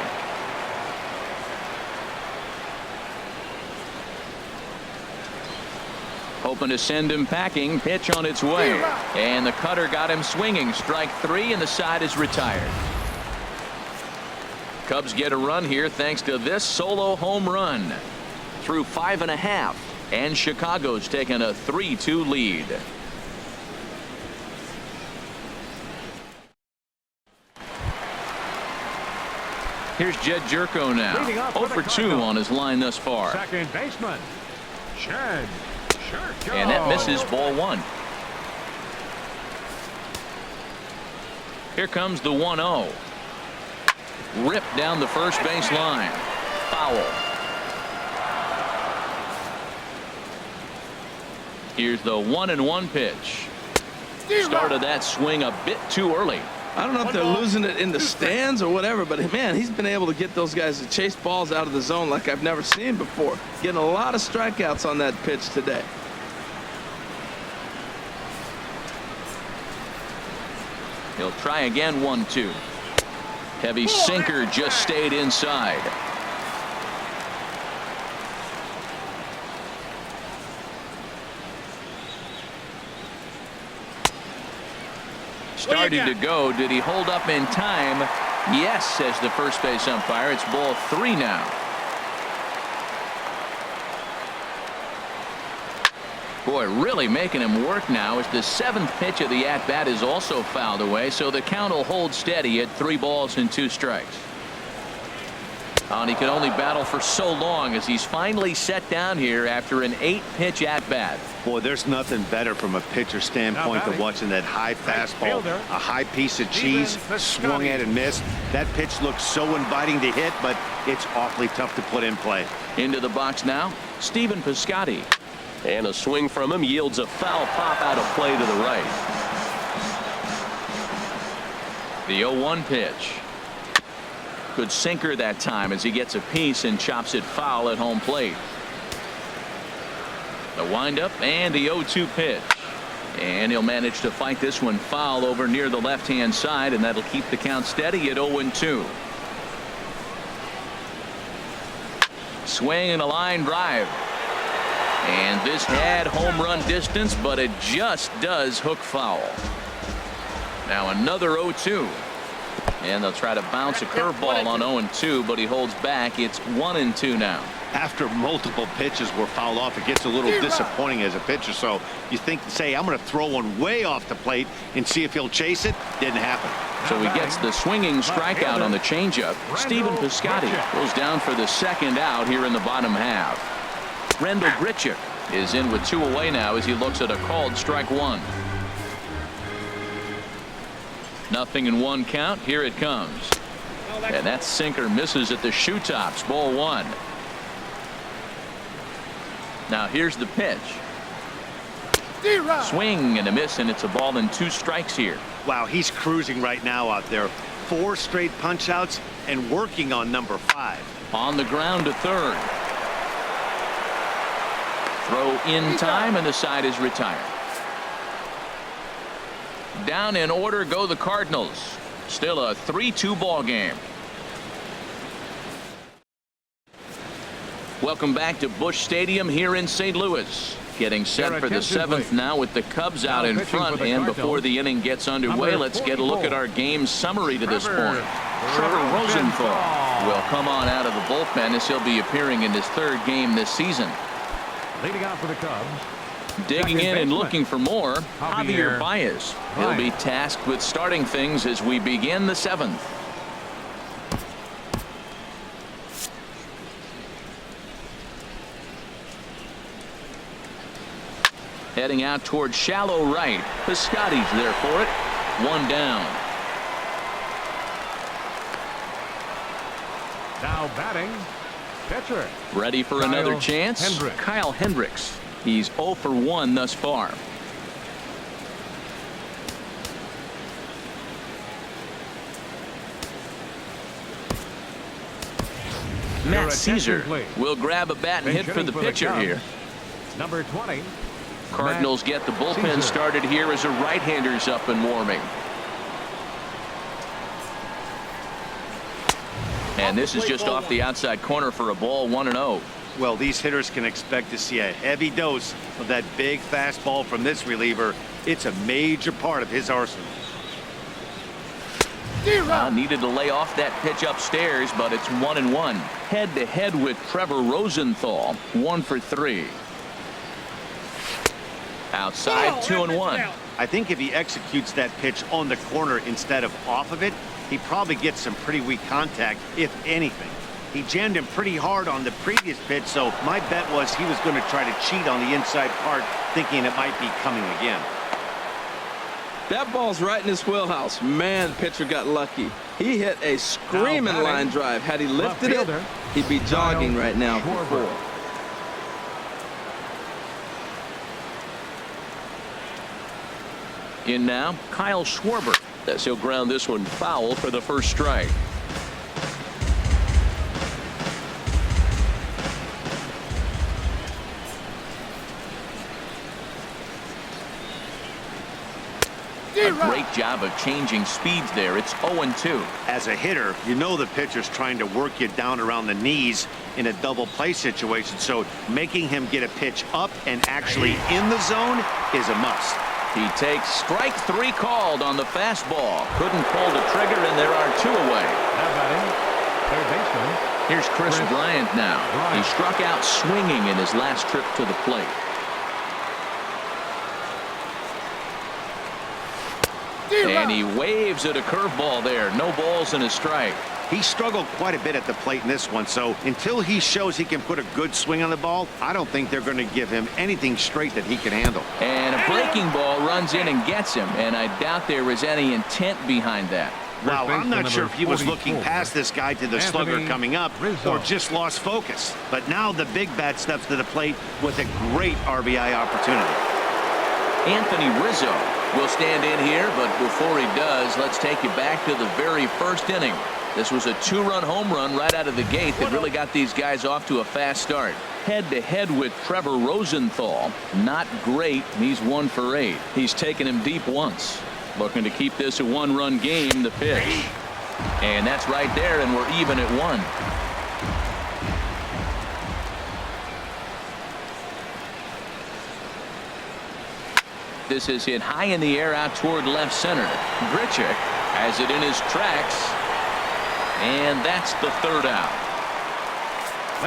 Hoping to send him packing. Pitch on its way, and the cutter got him swinging. Strike 3, and the side is retired. Cubs get a run here thanks to this solo home run. Through 5 1/2, and Chicago's taken a 3-2 lead. Here's Jed Jerko now. 0 for 2 on his line thus far. Second baseman, Jed Jerko. And that misses ball 1. Here comes the 1-0. Ripped down the first base line. Foul. Here's the 1-1 pitch. Started that swing a bit too early. I don't know if they're losing it in the stands or whatever, but man, he's been able to get those guys to chase balls out of the zone like I've never seen before. Getting a lot of strikeouts on that pitch today. He'll try again. 1-2. Heavy sinker just stayed inside. Starting to go. Did he hold up in time? Yes, says the first base umpire. It's ball 3 now. Boy, really making him work now as the 7th pitch of the at-bat is also fouled away, so the count will hold steady at 3 balls and 2 strikes. And he can only battle for so long as he's finally set down here after an 8-pitch at-bat. Boy, there's nothing better from a pitcher standpoint than watching that high fastball, a high piece of cheese, swung at and missed. That pitch looks so inviting to hit, but it's awfully tough to put in play. Into the box now, Stephen Piscotty. And a swing from him yields a foul pop out of play to the right. The 0-1 pitch. Good sinker that time as he gets a piece and chops it foul at home plate. The windup and the 0-2 pitch. And he'll manage to fight this one foul over near the left-hand side, and that'll keep the count steady at 0-2. Swing and a line drive. And this had home run distance, but it just does hook foul. Now another 0-2. And they'll try to bounce a curveball on 0-2, but he holds back. It's 1-2 now. After multiple pitches were fouled off, it gets a little disappointing as a pitcher. So you think, say, I'm going to throw one way off the plate and see if he'll chase it. Didn't happen. So he gets the swinging strikeout on the changeup. Stephen Piscotty goes down for the 2nd out here in the bottom half. Rendell Grichuk is in with 2 away now as he looks at a called strike 1. 0-1 count. Here it comes. And that sinker misses at the shoe tops. Ball 1. Now here's the pitch. Swing and a miss, and it's a ball and 2 strikes here. Wow, he's cruising right now out there. 4 straight punch-outs and working on number 5. On the ground to third. Throw in time, and the side is retired. Down in order go the Cardinals. Still a 3-2 ball game. Welcome back to Busch Stadium here in St. Louis. Getting set for the 7th now with the Cubs out in front, and before the inning gets underway, let's get a look at our game summary to this point. Trevor Rosenthal will come on out of the bullpen as he'll be appearing in his 3rd game this season. Leading out for the Cubs. Digging in and looking for more, Javier Baez. He'll be tasked with starting things as we begin the 7th. Heading out towards shallow right. Piscotty's there for it. 1 down. Now batting, pitcher. Ready for another chance. Hendricks. Kyle Hendricks. He's 0 for 1 thus far. Matt Caesar will grab a bat and hit for the pitcher here. Number 20. Cardinals get the bullpen started here as a right-hander's up and warming. And this is just off the outside corner for a ball, 1-0. Well, these hitters can expect to see a heavy dose of that big fastball from this reliever. It's a major part of his arsenal. Needed to lay off that pitch upstairs, but it's 1-1. Head-to-head with Trevor Rosenthal, 1 for 3. Outside, 2-1. I think if he executes that pitch on the corner instead of off of it, he probably gets some pretty weak contact, if anything. He jammed him pretty hard on the previous pitch, so my bet was he was going to try to cheat on the inside part, thinking it might be coming again. That ball's right in his wheelhouse. Man, pitcher got lucky. He hit a screaming line drive. Had he lifted it, he'd be jogging right now for 4. In now, Kyle Schwarber, as he'll ground this one foul for the first strike. A great job of changing speeds there. It's 0-2. As a hitter, you know the pitcher's trying to work you down around the knees in a double play situation, so making him get a pitch up and actually in the zone is a must. He takes strike 3 called on the fastball. Couldn't pull the trigger, and there are 2 away. Now batting, third baseman. Here's Chris Bryant now. He struck out swinging in his last trip to the plate. And he waves at a curveball there. No balls and a strike. He struggled quite a bit at the plate in this one, so until he shows he can put a good swing on the ball, I don't think they're going to give him anything straight that he can handle. And a breaking ball runs in and gets him, and I doubt there was any intent behind that. Wow, I'm not sure if he was looking past this guy to the slugger coming up or just lost focus. But now the big bat steps to the plate with a great RBI opportunity. Anthony Rizzo will stand in here, but before he does, let's take you back to the very first inning. This was a 2-run home run right out of the gate that really got these guys off to a fast start. Head-to-head with Trevor Rosenthal. Not great. He's 1 for 8. He's taken him deep once. Looking to keep this a 1-run game. The pitch. And that's right there, and we're even at 1. This is hit high in the air out toward left center. Grichuk has it in his tracks. And that's the 3rd out.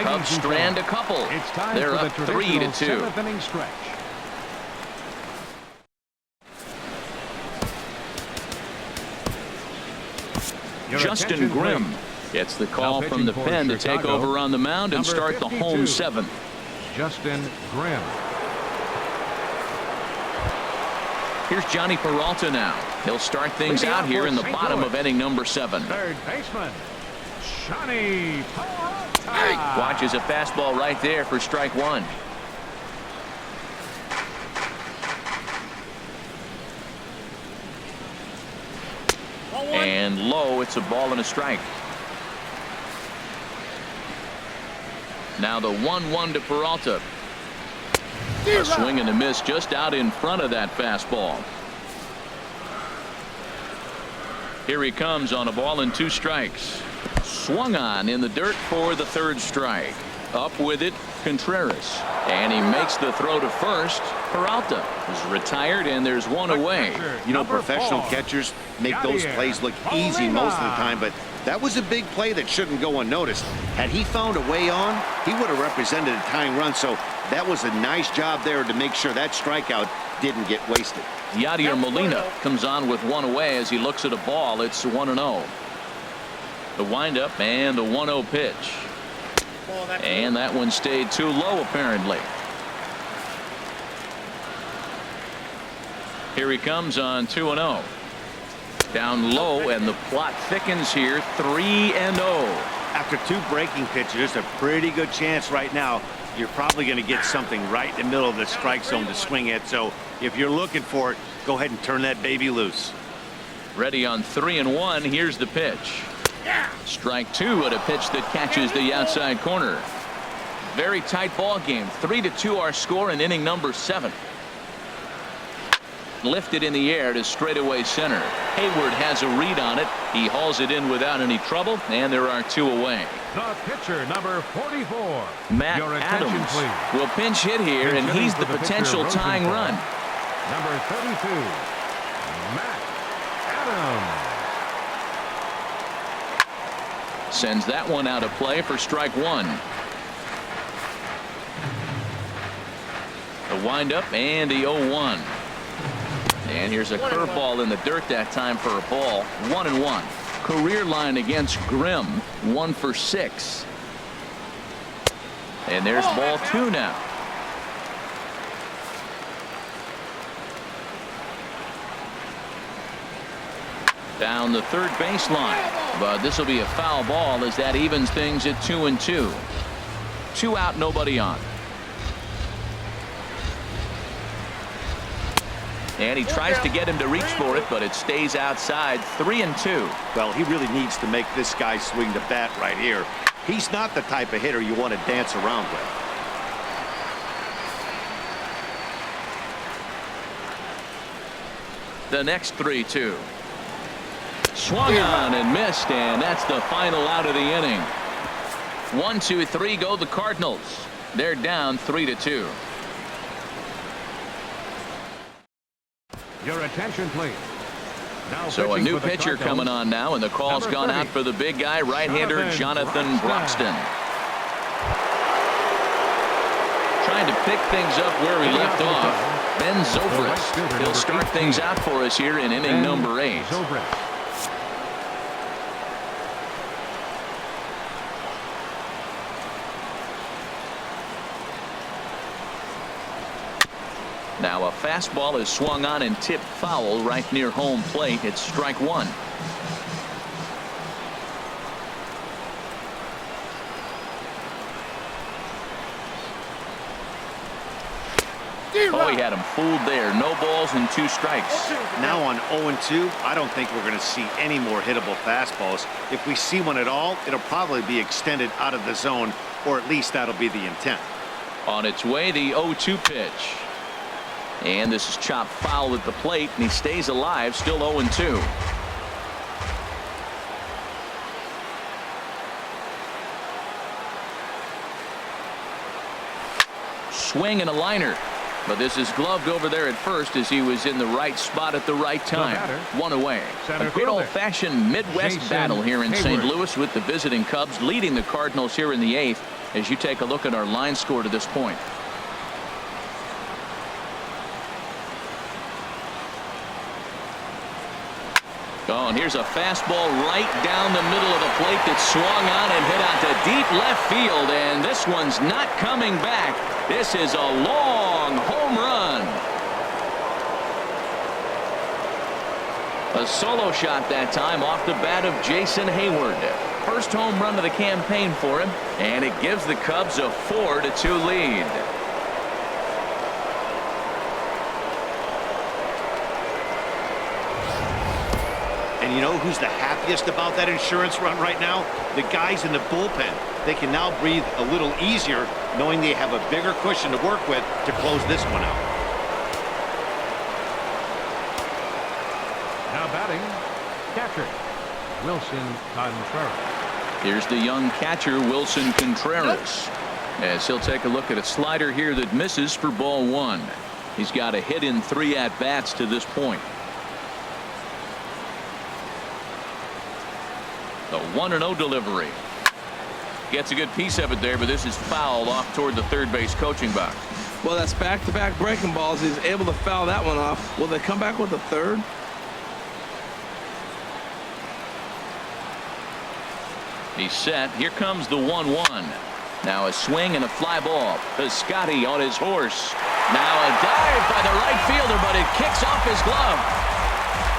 Cubs strand a couple. They're up 3-2. 7th inning stretch. Justin Grimm gets the call from the pen to take over on the mound and start the home 7th. Justin Grimm. Here's Johnny Peralta now. He'll start things out here in the bottom of inning number 7. Third baseman, Johnny Peralta. Watches a fastball right there for strike 1. And low, it's a ball and a strike. Now the 1-1 to Peralta. A swing and a miss just out in front of that fastball. Here he comes on a ball and 2 strikes. Swung on in the dirt for the 3rd strike. Up with it, Contreras. And he makes the throw to first. Peralta is retired, and there's 1 away. You know, professional catchers make those plays look easy most of the time, but that was a big play that shouldn't go unnoticed. Had he found a way on, he would have represented a tying run, so that was a nice job there to make sure that strikeout didn't get wasted. Yadier Molina comes on with 1 away as he looks at a ball. It's 1-0. The windup and the 1-0 pitch. And that one stayed too low, apparently. Here he comes on 2-0. Down low, and the plot thickens here. 3-0. After 2 breaking pitches, there's a pretty good chance right now you're probably going to get something right in the middle of the strike zone to swing at. So if you're looking for it, go ahead and turn that baby loose. Ready on 3-1. Here's the pitch. Strike 2 at a pitch that catches the outside corner. Very tight ball game. 3-2 our score in inning number 7. Lifted in the air to straightaway center. Hayward has a read on it. He hauls it in without any trouble, and there are 2 away. The pitcher, number 44. Matt Your attention, Adams please. will pinch hit here, and he's the potential tying run. Number 32, Matt Adams. Sends that one out of play for strike 1. The windup and the 0-1. And here's a curveball in the dirt that time for a ball. 1-1. Career line against Grimm, 1 for 6. And there's ball 2 now. Down the 3rd baseline. But this will be a foul ball as that evens things at 2-2. 2 out, nobody on. And he tries to get him to reach for it, but it stays outside. 3-2. Well, he really needs to make this guy swing the bat right here. He's not the type of hitter you want to dance around with. The next 3-2. Swung on and missed, and that's the final out of the inning. 1, 2, 3 go the Cardinals. They're down 3-2. Your attention, please. Now So a pitching new for the pitcher Cardinals. coming on now, and the call's Number gone 30, out for the big guy, right-hander Jonathan Broxton. Trying to pick things up where he left off. Ben Zobrist. He'll start things out for us here in inning number 8. Zobrist. Now a fastball is swung on and tipped foul right near home plate. It's strike 1. Oh, he had him fooled there. No balls and 2 strikes. Now on 0-2, I don't think we're going to see any more hittable fastballs. If we see one at all, it'll probably be extended out of the zone, or at least that'll be the intent. On its way, the 0-2 pitch. And this is chopped foul at the plate, and he stays alive, still 0-2. Swing and a liner. But this is gloved over there at first as he was in the right spot at the right time. 1 away. A good old-fashioned Midwest battle here in St. Louis with the visiting Cubs leading the Cardinals here in the 8th as you take a look at our line score to this point. Oh, and here's a fastball right down the middle of the plate that swung on and hit out to deep left field, and this one's not coming back. This is a long home run. A solo shot that time off the bat of Jason Hayward. First home run of the campaign for him, and it gives the Cubs a 4-2 lead. And And you know who's the happiest about that insurance run right now? The guys in the bullpen. They can now breathe a little easier knowing they have a bigger cushion to work with to close this one out. Now batting, catcher, Wilson Contreras. Here's the young catcher, Wilson Contreras, as he'll take a look at a slider here that misses for ball one. He's got a hit in 3 at-bats to this point. The 1-0 delivery. Gets a good piece of it there, but this is fouled off toward the third base coaching box. Well, that's back-to-back breaking balls. He's able to foul that one off. Will they come back with a third? He's set. Here comes the 1-1. Now a swing and a fly ball. Piscotty on his horse. Now a dive by the right fielder, but it kicks off his glove.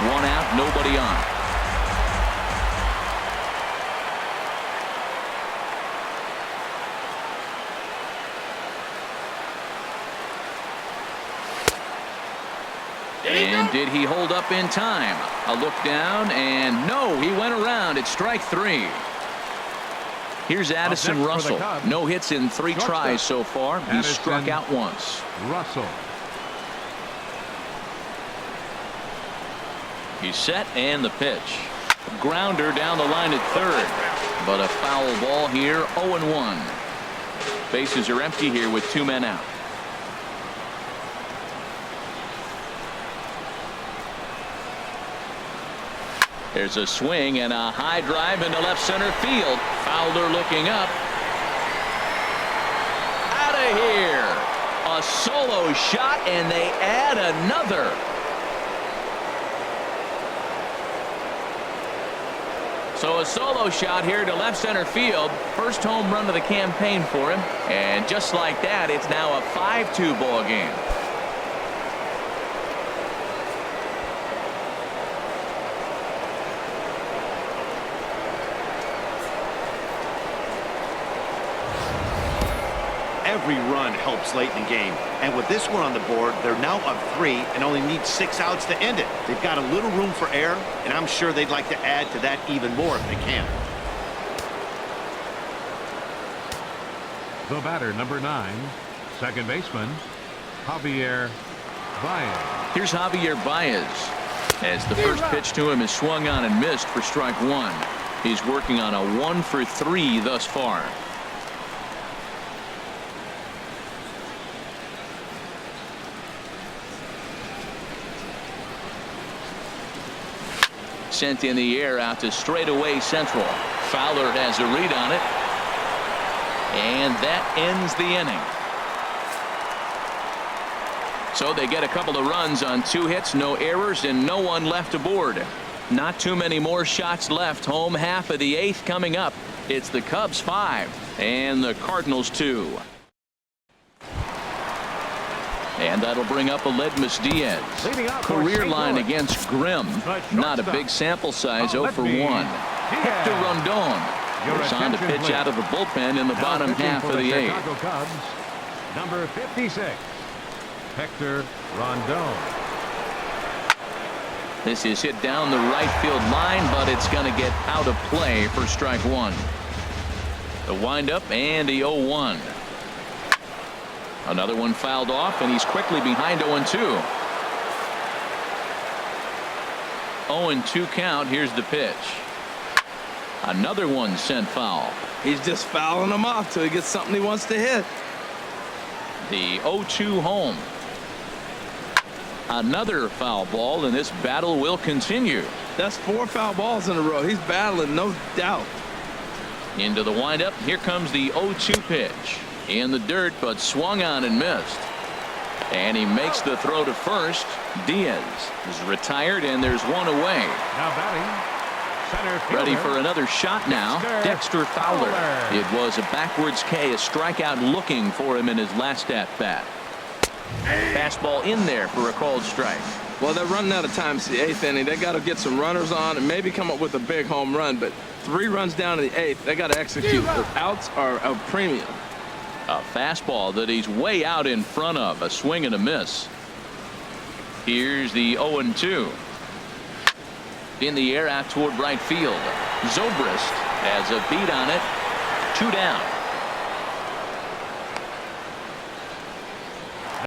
1 out, nobody on. And did he hold up in time? A look down, and no, he went around. It's strike 3. Here's Addison Russell. No hits in 3 tries so far. He's struck out once. Russell. He's set, and the pitch. Grounder down the line at third. But a foul ball here, 0-1. Bases are empty here with 2 men out. There's a swing and a high drive into left center field. Fowler looking up. Out of here. A solo shot, and they add another. So a solo shot here to left center field. First home run of the campaign for him. And just like that, it's now a 5-2 ball game. Every run helps late in the game, and with this one on the board, they're now up 3 and only need 6 outs to end it. They've got a little room for error, and I'm sure they'd like to add to that even more if they can. The batter, number 9, second baseman, Javier Baez. Here's Javier Baez, as the first pitch to him is swung on and missed for strike 1. He's working on a 1 for 3 thus far. Sent in the air out to straightaway central. Fowler has a read on it. And that ends the inning. So they get a couple of runs on 2 hits, no errors, and no one left aboard. Not too many more shots left. Home half of the 8th coming up. It's the Cubs 5 and the Cardinals 2. And that'll bring up Aledmus Diaz. Career line against Grimm. Not a big sample size, 0 for 1. Hector Rondon goes on to pitch out of the bullpen in the bottom half of the 8th. Cubs, number 56, Hector Rondon. This is hit down the right field line, but it's going to get out of play for strike 1. The windup and the 0-1. Another one fouled off, and he's quickly behind 0-2. 0-2 count. Here's the pitch. Another one sent foul. He's just fouling them off till he gets something he wants to hit. The 0-2 home. Another foul ball, and this battle will continue. That's 4 foul balls in a row. He's battling, no doubt. Into the windup. Here comes the 0-2 pitch. In the dirt, but swung on and missed. And he makes the throw to first. Diaz is retired, and there's one away. Now batting, center fielder, ready for another shot now. Dexter Fowler. It was a backwards K, a strikeout looking for him in his last at bat. Fastball in there for a called strike. Well, they're running out of time. It's the 8th inning. They got to get some runners on and maybe come up with a big home run. But 3 runs down in the 8th, they got to execute. The outs are a premium. A fastball that he's way out in front of. A swing and a miss. Here's the 0-2. In the air out toward right field. Zobrist has a beat on it. 2 down.